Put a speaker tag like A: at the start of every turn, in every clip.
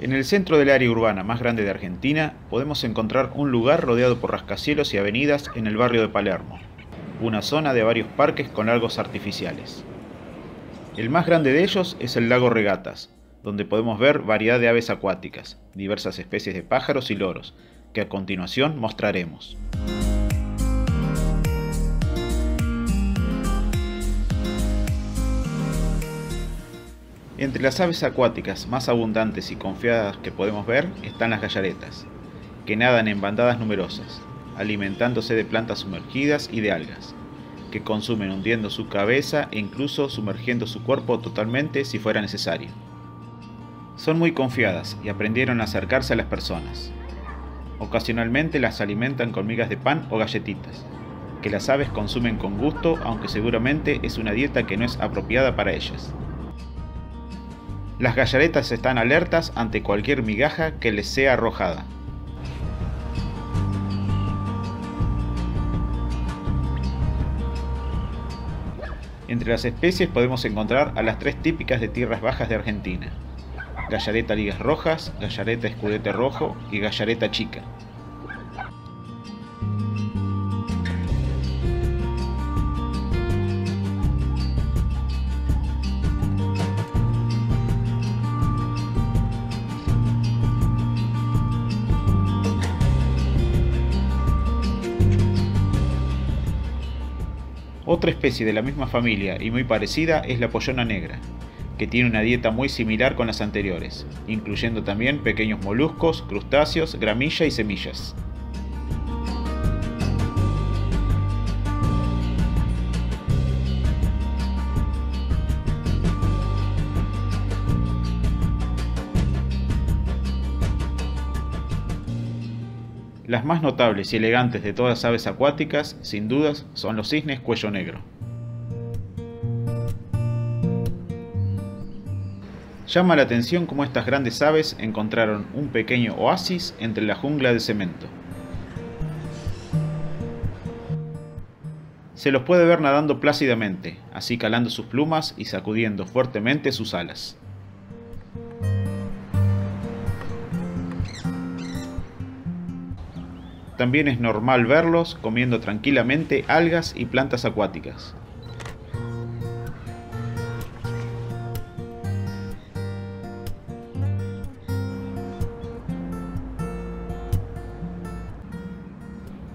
A: En el centro del área urbana más grande de Argentina podemos encontrar un lugar rodeado por rascacielos y avenidas en el barrio de Palermo, una zona de varios parques con lagos artificiales. El más grande de ellos es el lago Regatas, donde podemos ver variedad de aves acuáticas, diversas especies de pájaros y loros, que a continuación mostraremos. Entre las aves acuáticas más abundantes y confiadas que podemos ver están las gallaretas, que nadan en bandadas numerosas, alimentándose de plantas sumergidas y de algas, que consumen hundiendo su cabeza e incluso sumergiendo su cuerpo totalmente si fuera necesario. Son muy confiadas y aprendieron a acercarse a las personas. Ocasionalmente las alimentan con migas de pan o galletitas, que las aves consumen con gusto, aunque seguramente es una dieta que no es apropiada para ellas. Las gallaretas están alertas ante cualquier migaja que les sea arrojada. Entre las especies podemos encontrar a las tres típicas de tierras bajas de Argentina: gallareta ligas rojas, gallareta escudete rojo y gallareta chica. Otra especie de la misma familia y muy parecida es la pollona negra, que tiene una dieta muy similar con las anteriores, incluyendo también pequeños moluscos, crustáceos, gramilla y semillas. Las más notables y elegantes de todas las aves acuáticas, sin dudas, son los cisnes cuello negro. Llama la atención cómo estas grandes aves encontraron un pequeño oasis entre la jungla de cemento. Se los puede ver nadando plácidamente, acicalando sus plumas y sacudiendo fuertemente sus alas. También es normal verlos comiendo tranquilamente algas y plantas acuáticas.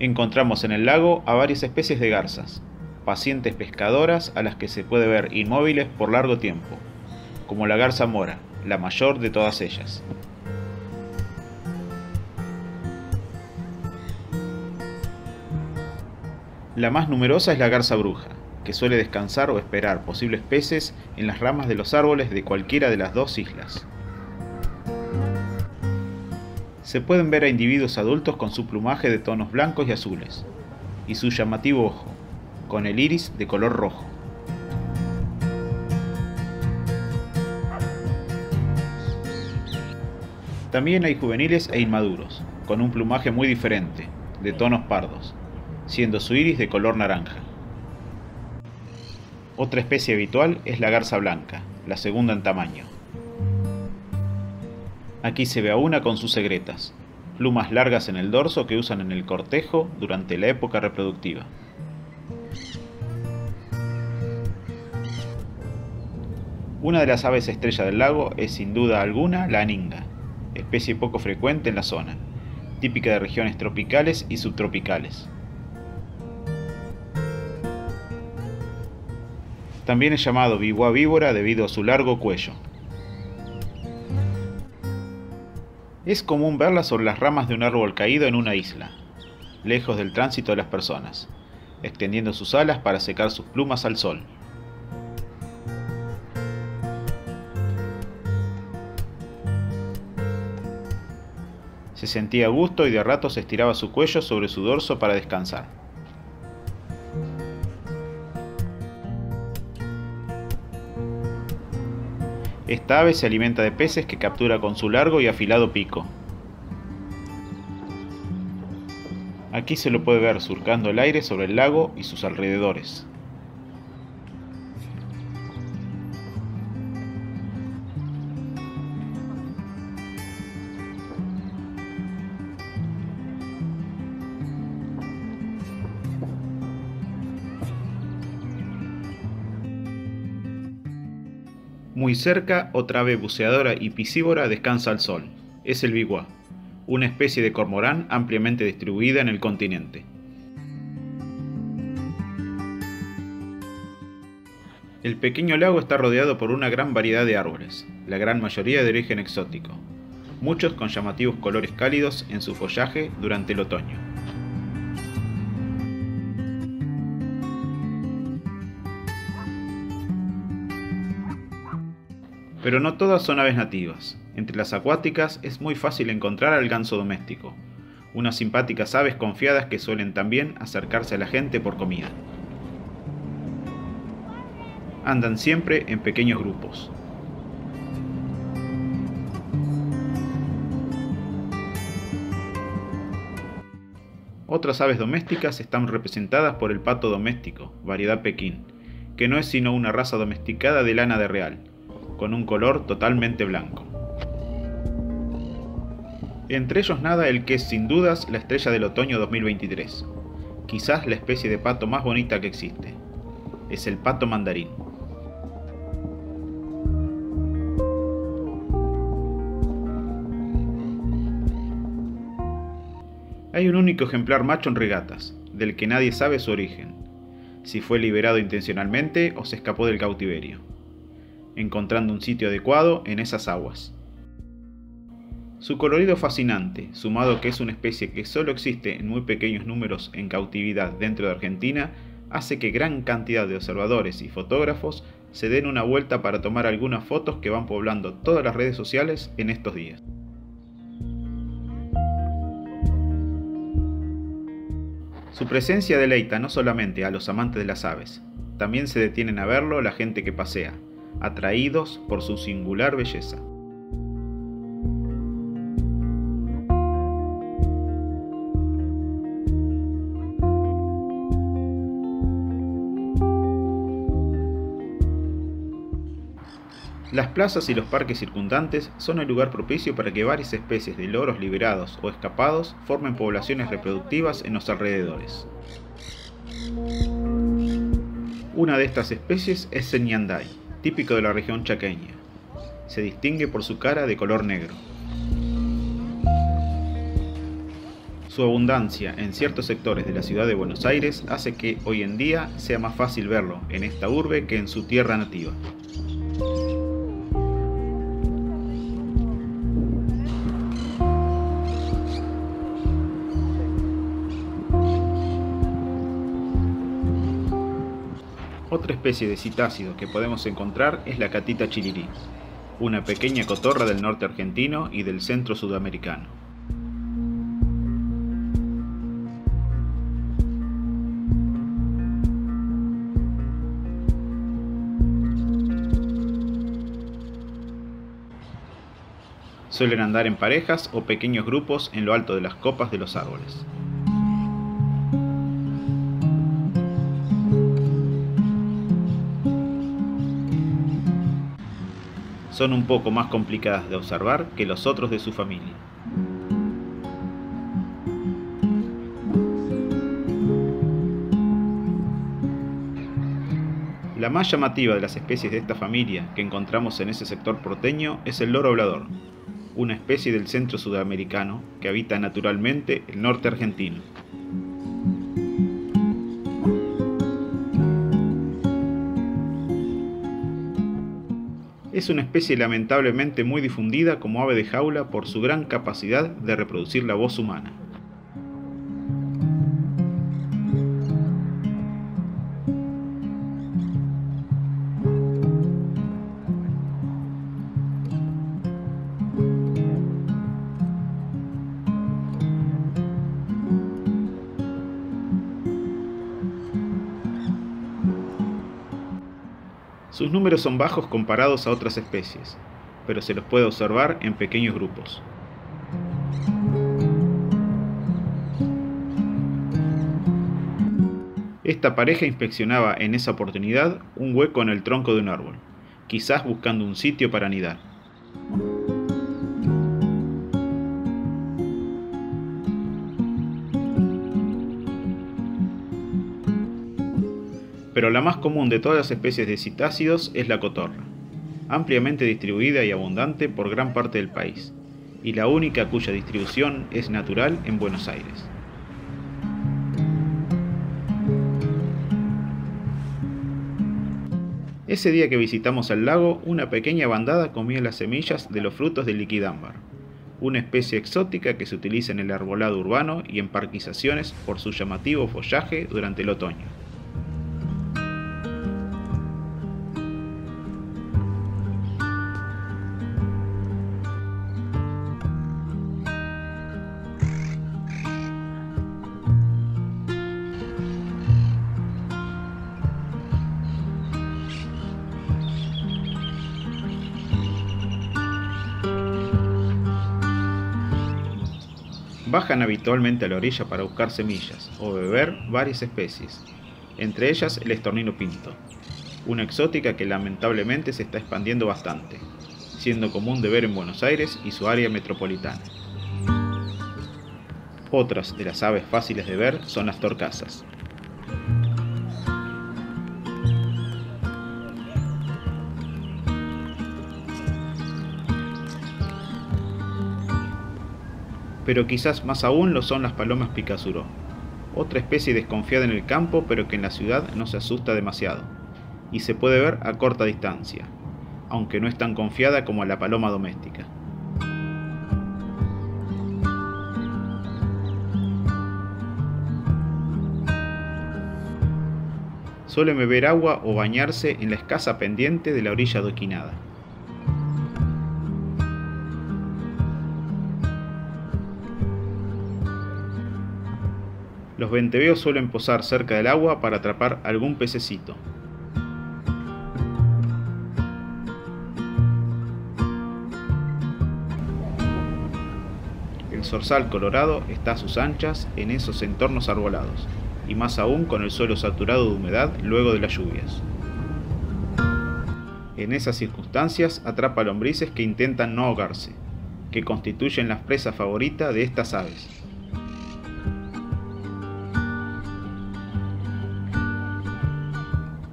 A: Encontramos en el lago a varias especies de garzas, pacientes pescadoras a las que se puede ver inmóviles por largo tiempo, como la garza mora, la mayor de todas ellas. La más numerosa es la garza bruja, que suele descansar o esperar posibles peces en las ramas de los árboles de cualquiera de las dos islas. Se pueden ver a individuos adultos con su plumaje de tonos blancos y azules, y su llamativo ojo, con el iris de color rojo. También hay juveniles e inmaduros, con un plumaje muy diferente, de tonos pardos, siendo su iris de color naranja. Otra especie habitual es la garza blanca, la segunda en tamaño. Aquí se ve a una con sus segretas, plumas largas en el dorso que usan en el cortejo durante la época reproductiva. Una de las aves estrella del lago es sin duda alguna la aninga, especie poco frecuente en la zona, típica de regiones tropicales y subtropicales. También es llamado biwa víbora debido a su largo cuello. Es común verla sobre las ramas de un árbol caído en una isla, lejos del tránsito de las personas, extendiendo sus alas para secar sus plumas al sol. Se sentía a gusto y de ratos estiraba su cuello sobre su dorso para descansar. Esta ave se alimenta de peces que captura con su largo y afilado pico. Aquí se lo puede ver surcando el aire sobre el lago y sus alrededores. Muy cerca, otra ave buceadora y piscívora descansa al sol. Es el biwa, una especie de cormorán ampliamente distribuida en el continente. El pequeño lago está rodeado por una gran variedad de árboles, la gran mayoría de origen exótico, muchos con llamativos colores cálidos en su follaje durante el otoño. Pero no todas son aves nativas. Entre las acuáticas es muy fácil encontrar al ganso doméstico, unas simpáticas aves confiadas que suelen también acercarse a la gente por comida. Andan siempre en pequeños grupos. Otras aves domésticas están representadas por el pato doméstico, variedad Pekín, que no es sino una raza domesticada de lana de real, con un color totalmente blanco. Entre ellos nada el que es sin dudas la estrella del otoño 2023, quizás la especie de pato más bonita que existe. Es el pato mandarín. Hay un único ejemplar macho en regatas, del que nadie sabe su origen, si fue liberado intencionalmente o se escapó del cautiverio, encontrando un sitio adecuado en esas aguas. Su colorido fascinante, sumado que es una especie que solo existe en muy pequeños números en cautividad dentro de Argentina, hace que gran cantidad de observadores y fotógrafos se den una vuelta para tomar algunas fotos que van poblando todas las redes sociales en estos días. Su presencia deleita no solamente a los amantes de las aves, también se detienen a verlo la gente que pasea, atraídos por su singular belleza. Las plazas y los parques circundantes son el lugar propicio para que varias especies de loros liberados o escapados formen poblaciones reproductivas en los alrededores. Una de estas especies es el ñandai, típico de la región chaqueña. Se distingue por su cara de color negro. Su abundancia en ciertos sectores de la ciudad de Buenos Aires hace que hoy en día sea más fácil verlo en esta urbe que en su tierra nativa. Otra especie de citácido que podemos encontrar es la catita chirirí, una pequeña cotorra del norte argentino y del centro sudamericano. Suelen andar en parejas o pequeños grupos en lo alto de las copas de los árboles. Son un poco más complicadas de observar que los otros de su familia. La más llamativa de las especies de esta familia que encontramos en ese sector porteño es el loro hablador, una especie del centro sudamericano que habita naturalmente el norte argentino. Es una especie lamentablemente muy difundida como ave de jaula por su gran capacidad de reproducir la voz humana. Sus números son bajos comparados a otras especies, pero se los puede observar en pequeños grupos. Esta pareja inspeccionaba en esa oportunidad un hueco en el tronco de un árbol, quizás buscando un sitio para anidar. Pero la más común de todas las especies de citácidos es la cotorra. ampliamente distribuida y abundante por gran parte del país, y la única cuya distribución es natural en Buenos Aires. Ese día que visitamos el lago, una pequeña bandada comía las semillas de los frutos del liquidámbar, una especie exótica que se utiliza en el arbolado urbano y en parquizaciones por su llamativo follaje durante el otoño. Bajan habitualmente a la orilla para buscar semillas o beber varias especies, entre ellas el estornino pinto, una exótica que lamentablemente se está expandiendo bastante, siendo común de ver en Buenos Aires y su área metropolitana. Otras de las aves fáciles de ver son las torcasas. Pero quizás más aún lo son las palomas picazuró, otra especie desconfiada en el campo pero que en la ciudad no se asusta demasiado, y se puede ver a corta distancia, aunque no es tan confiada como la paloma doméstica. Suelen beber agua o bañarse en la escasa pendiente de la orilla adoquinada. Los venteveos suelen posar cerca del agua para atrapar algún pececito. El zorzal colorado está a sus anchas en esos entornos arbolados, y más aún con el suelo saturado de humedad luego de las lluvias. En esas circunstancias atrapa lombrices que intentan no ahogarse, que constituyen la presa favorita de estas aves.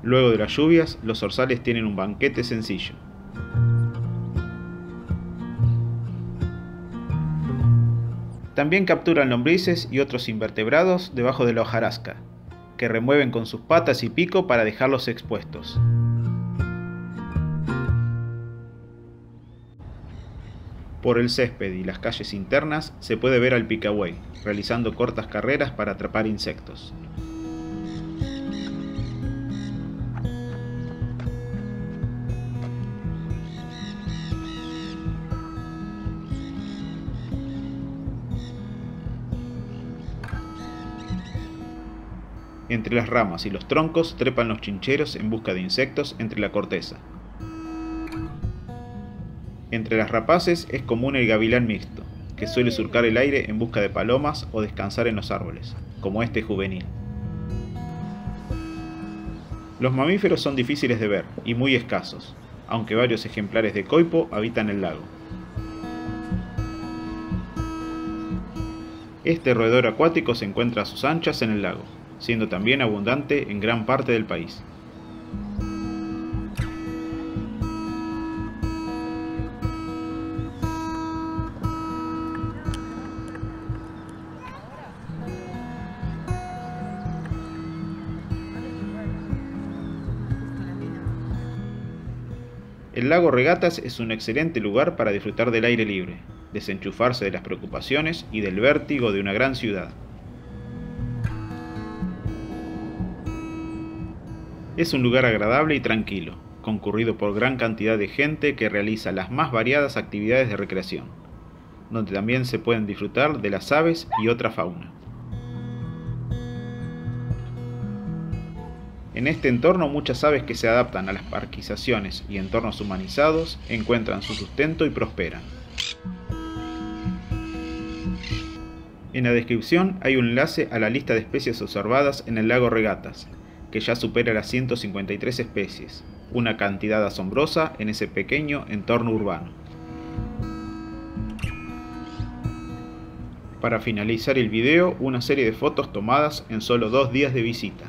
A: Luego de las lluvias, los zorzales tienen un banquete sencillo. También capturan lombrices y otros invertebrados debajo de la hojarasca, que remueven con sus patas y pico para dejarlos expuestos. Por el césped y las calles internas se puede ver al picabuey, realizando cortas carreras para atrapar insectos. Entre las ramas y los troncos trepan los chincheros en busca de insectos entre la corteza. Entre las rapaces es común el gavilán mixto, que suele surcar el aire en busca de palomas o descansar en los árboles, como este juvenil. Los mamíferos son difíciles de ver y muy escasos, aunque varios ejemplares de coipo habitan el lago. Este roedor acuático se encuentra a sus anchas en el lago, siendo también abundante en gran parte del país. El lago Regatas es un excelente lugar para disfrutar del aire libre, desenchufarse de las preocupaciones y del vértigo de una gran ciudad. Es un lugar agradable y tranquilo, concurrido por gran cantidad de gente que realiza las más variadas actividades de recreación, donde también se pueden disfrutar de las aves y otra fauna. En este entorno muchas aves que se adaptan a las parquizaciones y entornos humanizados encuentran su sustento y prosperan. En la descripción hay un enlace a la lista de especies observadas en el lago Regatas, que ya supera las 153 especies, una cantidad asombrosa en ese pequeño entorno urbano. Para finalizar el video, una serie de fotos tomadas en solo 2 días de visita.